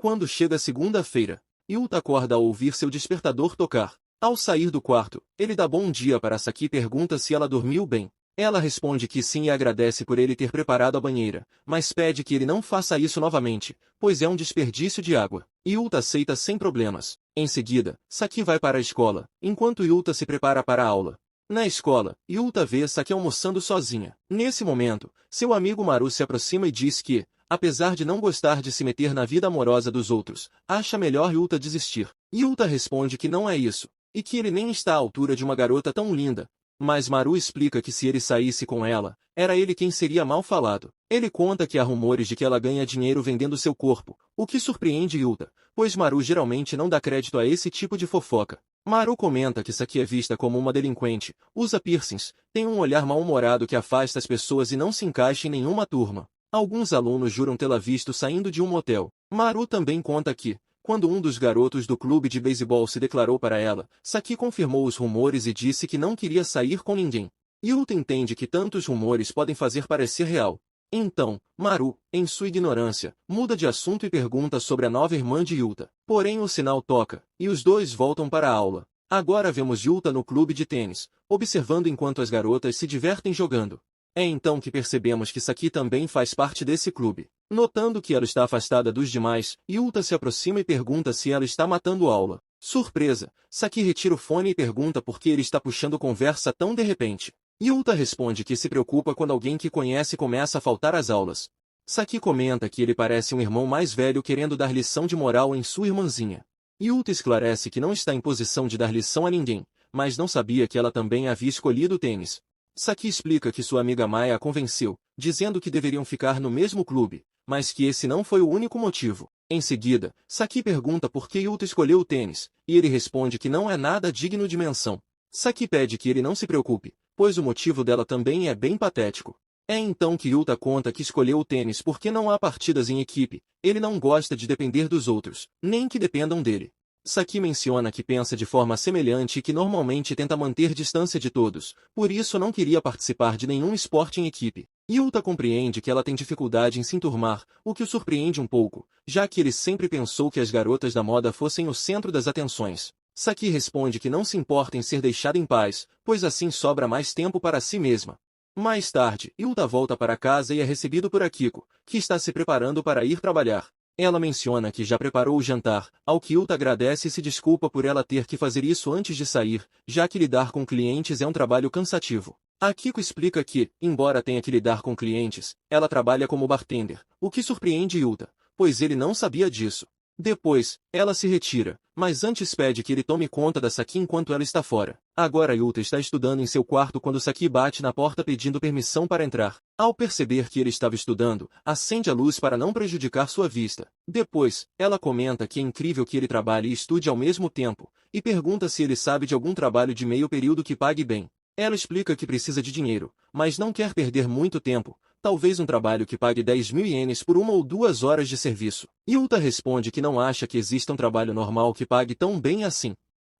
Quando chega segunda-feira, Yuta acorda ao ouvir seu despertador tocar. Ao sair do quarto, ele dá bom dia para Saki e pergunta se ela dormiu bem. Ela responde que sim e agradece por ele ter preparado a banheira, mas pede que ele não faça isso novamente, pois é um desperdício de água. Yuta aceita sem problemas. Em seguida, Saki vai para a escola, enquanto Yuta se prepara para a aula. Na escola, Yuta vê Saki almoçando sozinha. Nesse momento, seu amigo Maru se aproxima e diz que, apesar de não gostar de se meter na vida amorosa dos outros, acha melhor Yuta desistir. Yuta responde que não é isso, e que ele nem está à altura de uma garota tão linda. Mas Maru explica que se ele saísse com ela, era ele quem seria mal falado. Ele conta que há rumores de que ela ganha dinheiro vendendo seu corpo, o que surpreende Yuta, pois Maru geralmente não dá crédito a esse tipo de fofoca. Maru comenta que Saki é vista como uma delinquente, usa piercings, tem um olhar mal-humorado que afasta as pessoas e não se encaixa em nenhuma turma. Alguns alunos juram tê-la visto saindo de um motel. Maru também conta que, quando um dos garotos do clube de beisebol se declarou para ela, Saki confirmou os rumores e disse que não queria sair com ninguém. Yuta entende que tantos rumores podem fazer parecer real. Então, Maru, em sua ignorância, muda de assunto e pergunta sobre a nova irmã de Yuta. Porém o sinal toca, e os dois voltam para a aula. Agora vemos Yuta no clube de tênis, observando enquanto as garotas se divertem jogando. É então que percebemos que Saki também faz parte desse clube. Notando que ela está afastada dos demais, Yuta se aproxima e pergunta se ela está matando aula. Surpresa, Saki retira o fone e pergunta por que ele está puxando conversa tão de repente. Yuta responde que se preocupa quando alguém que conhece começa a faltar às aulas. Saki comenta que ele parece um irmão mais velho querendo dar lição de moral em sua irmãzinha. Yuta esclarece que não está em posição de dar lição a ninguém, mas não sabia que ela também havia escolhido o tênis. Saki explica que sua amiga Maya a convenceu, dizendo que deveriam ficar no mesmo clube, mas que esse não foi o único motivo. Em seguida, Saki pergunta por que Yuta escolheu o tênis, e ele responde que não é nada digno de menção. Saki pede que ele não se preocupe, pois o motivo dela também é bem patético. É então que Yuta conta que escolheu o tênis porque não há partidas em equipe, ele não gosta de depender dos outros, nem que dependam dele. Saki menciona que pensa de forma semelhante e que normalmente tenta manter distância de todos, por isso não queria participar de nenhum esporte em equipe. Yuta compreende que ela tem dificuldade em se enturmar, o que o surpreende um pouco, já que ele sempre pensou que as garotas da moda fossem o centro das atenções. Saki responde que não se importa em ser deixada em paz, pois assim sobra mais tempo para si mesma. Mais tarde, Yuta volta para casa e é recebido por Akiko, que está se preparando para ir trabalhar. Ela menciona que já preparou o jantar, ao que Yuta agradece e se desculpa por ela ter que fazer isso antes de sair, já que lidar com clientes é um trabalho cansativo. Akiko explica que, embora tenha que lidar com clientes, ela trabalha como bartender, o que surpreende Yuta, pois ele não sabia disso. Depois, ela se retira, mas antes pede que ele tome conta da Saki enquanto ela está fora. Agora Yuta está estudando em seu quarto quando Saki bate na porta pedindo permissão para entrar. Ao perceber que ele estava estudando, acende a luz para não prejudicar sua vista. Depois, ela comenta que é incrível que ele trabalhe e estude ao mesmo tempo, e pergunta se ele sabe de algum trabalho de meio período que pague bem. Ela explica que precisa de dinheiro, mas não quer perder muito tempo, talvez um trabalho que pague 10.000 ienes por 1 ou 2 horas de serviço. Yuta responde que não acha que exista um trabalho normal que pague tão bem assim.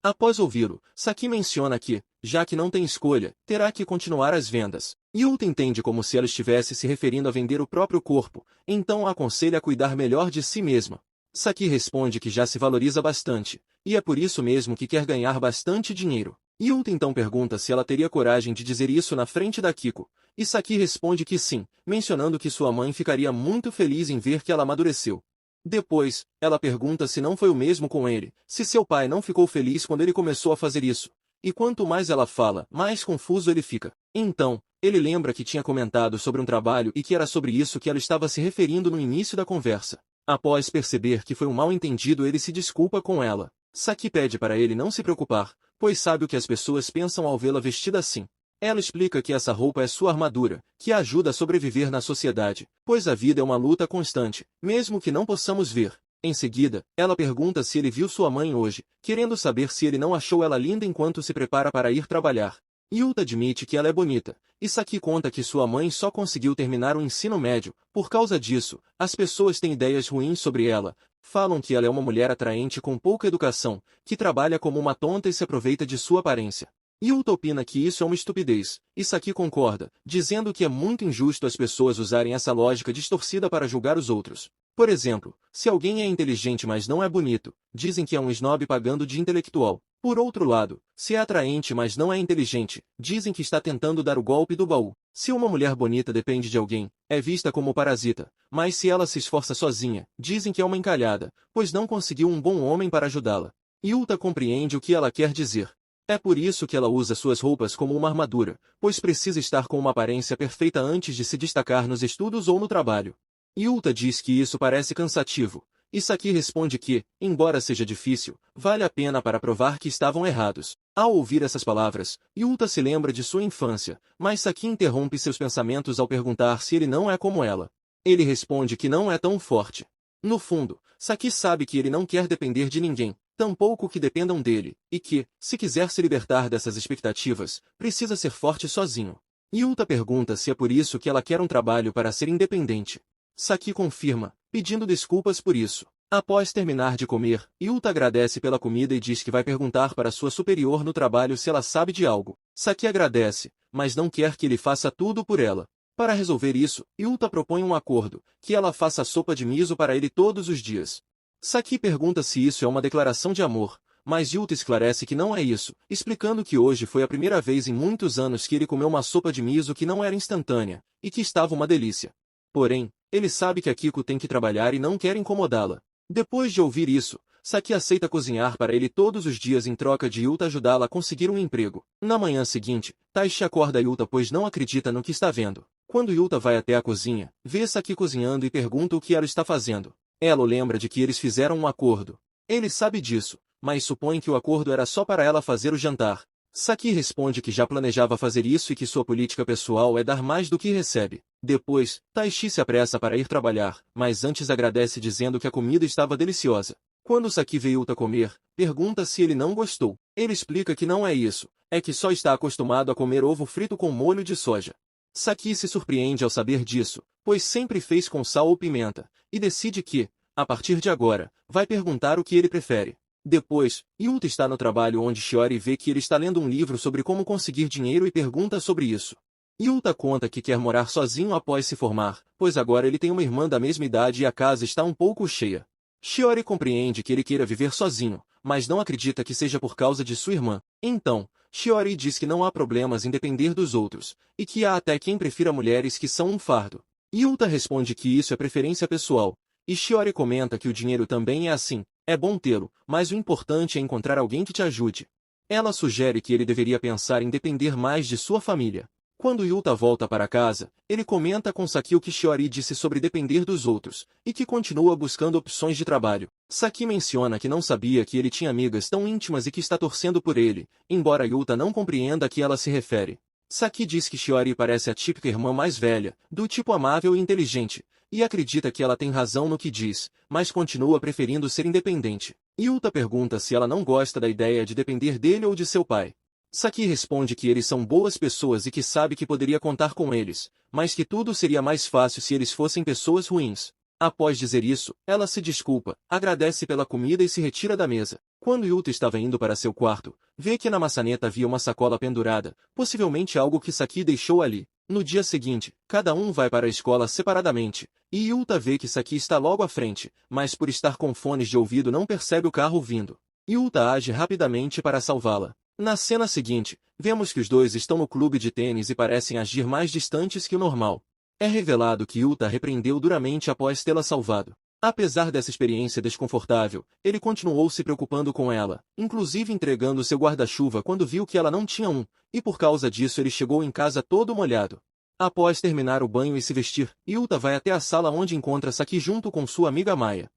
Após ouvi-lo, Saki menciona que, já que não tem escolha, terá que continuar as vendas. Yuta entende como se ela estivesse se referindo a vender o próprio corpo, então a aconselha a cuidar melhor de si mesma. Saki responde que já se valoriza bastante, e é por isso mesmo que quer ganhar bastante dinheiro. Yuta então pergunta se ela teria coragem de dizer isso na frente da Akiko, e Saki responde que sim, mencionando que sua mãe ficaria muito feliz em ver que ela amadureceu. Depois, ela pergunta se não foi o mesmo com ele, se seu pai não ficou feliz quando ele começou a fazer isso. E quanto mais ela fala, mais confuso ele fica. Então, ele lembra que tinha comentado sobre um trabalho e que era sobre isso que ela estava se referindo no início da conversa. Após perceber que foi um mal-entendido, ele se desculpa com ela. Saki pede para ele não se preocupar, pois sabe o que as pessoas pensam ao vê-la vestida assim. Ela explica que essa roupa é sua armadura, que a ajuda a sobreviver na sociedade, pois a vida é uma luta constante, mesmo que não possamos ver. Em seguida, ela pergunta se ele viu sua mãe hoje, querendo saber se ele não achou ela linda enquanto se prepara para ir trabalhar. Yuta admite que ela é bonita, e Saki conta que sua mãe só conseguiu terminar o ensino médio. Por causa disso, as pessoas têm ideias ruins sobre ela, falam que ela é uma mulher atraente com pouca educação, que trabalha como uma tonta e se aproveita de sua aparência. Yuta opina que isso é uma estupidez, e Saki concorda, dizendo que é muito injusto as pessoas usarem essa lógica distorcida para julgar os outros. Por exemplo, se alguém é inteligente mas não é bonito, dizem que é um snob pagando de intelectual. Por outro lado, se é atraente mas não é inteligente, dizem que está tentando dar o golpe do baú. Se uma mulher bonita depende de alguém, é vista como parasita, mas se ela se esforça sozinha, dizem que é uma encalhada, pois não conseguiu um bom homem para ajudá-la. Yuta compreende o que ela quer dizer. É por isso que ela usa suas roupas como uma armadura, pois precisa estar com uma aparência perfeita antes de se destacar nos estudos ou no trabalho. Yuta diz que isso parece cansativo, e Saki responde que, embora seja difícil, vale a pena para provar que estavam errados. Ao ouvir essas palavras, Yuta se lembra de sua infância, mas Saki interrompe seus pensamentos ao perguntar se ele não é como ela. Ele responde que não é tão forte. No fundo, Saki sabe que ele não quer depender de ninguém, tampouco que dependam dele, e que, se quiser se libertar dessas expectativas, precisa ser forte sozinho. Yuta pergunta se é por isso que ela quer um trabalho para ser independente. Saki confirma, pedindo desculpas por isso. Após terminar de comer, Yuta agradece pela comida e diz que vai perguntar para sua superior no trabalho se ela sabe de algo. Saki agradece, mas não quer que ele faça tudo por ela. Para resolver isso, Yuta propõe um acordo, que ela faça sopa de miso para ele todos os dias. Saki pergunta se isso é uma declaração de amor, mas Yuta esclarece que não é isso, explicando que hoje foi a primeira vez em muitos anos que ele comeu uma sopa de miso que não era instantânea, e que estava uma delícia. Porém, ele sabe que Akiko tem que trabalhar e não quer incomodá-la. Depois de ouvir isso, Saki aceita cozinhar para ele todos os dias em troca de Yuta ajudá-la a conseguir um emprego. Na manhã seguinte, Taishi acorda Yuta pois não acredita no que está vendo. Quando Yuta vai até a cozinha, vê Saki cozinhando e pergunta o que ela está fazendo. Ela o lembra de que eles fizeram um acordo. Ele sabe disso, mas supõe que o acordo era só para ela fazer o jantar. Saki responde que já planejava fazer isso e que sua política pessoal é dar mais do que recebe. Depois, Taishi se apressa para ir trabalhar, mas antes agradece dizendo que a comida estava deliciosa. Quando Saki vê Yuta comer, pergunta se ele não gostou. Ele explica que não é isso, é que só está acostumado a comer ovo frito com molho de soja. Saki se surpreende ao saber disso, pois sempre fez com sal ou pimenta, e decide que, a partir de agora, vai perguntar o que ele prefere. Depois, Yuta está no trabalho onde Shiori vê que ele está lendo um livro sobre como conseguir dinheiro e pergunta sobre isso. Yuta conta que quer morar sozinho após se formar, pois agora ele tem uma irmã da mesma idade e a casa está um pouco cheia. Shiori compreende que ele queira viver sozinho, mas não acredita que seja por causa de sua irmã. Então, Shiori diz que não há problemas em depender dos outros, e que há até quem prefira mulheres que são um fardo. Yuta responde que isso é preferência pessoal, e Shiori comenta que o dinheiro também é assim. É bom tê-lo, mas o importante é encontrar alguém que te ajude. Ela sugere que ele deveria pensar em depender mais de sua família. Quando Yuta volta para casa, ele comenta com Saki o que Shiori disse sobre depender dos outros, e que continua buscando opções de trabalho. Saki menciona que não sabia que ele tinha amigas tão íntimas e que está torcendo por ele, embora Yuta não compreenda a que ela se refere. Saki diz que Shiori parece a típica irmã mais velha, do tipo amável e inteligente, e acredita que ela tem razão no que diz, mas continua preferindo ser independente. Yuta pergunta se ela não gosta da ideia de depender dele ou de seu pai. Saki responde que eles são boas pessoas e que sabe que poderia contar com eles, mas que tudo seria mais fácil se eles fossem pessoas ruins. Após dizer isso, ela se desculpa, agradece pela comida e se retira da mesa. Quando Yuta estava indo para seu quarto, vê que na maçaneta havia uma sacola pendurada, possivelmente algo que Saki deixou ali. No dia seguinte, cada um vai para a escola separadamente, e Yuta vê que Saki está logo à frente, mas por estar com fones de ouvido não percebe o carro vindo. Yuta age rapidamente para salvá-la. Na cena seguinte, vemos que os dois estão no clube de tênis e parecem agir mais distantes que o normal. É revelado que Yuta a repreendeu duramente após tê-la salvado. Apesar dessa experiência desconfortável, ele continuou se preocupando com ela, inclusive entregando seu guarda-chuva quando viu que ela não tinha um, e por causa disso ele chegou em casa todo molhado. Após terminar o banho e se vestir, Yuta vai até a sala onde encontra Saki junto com sua amiga Maya.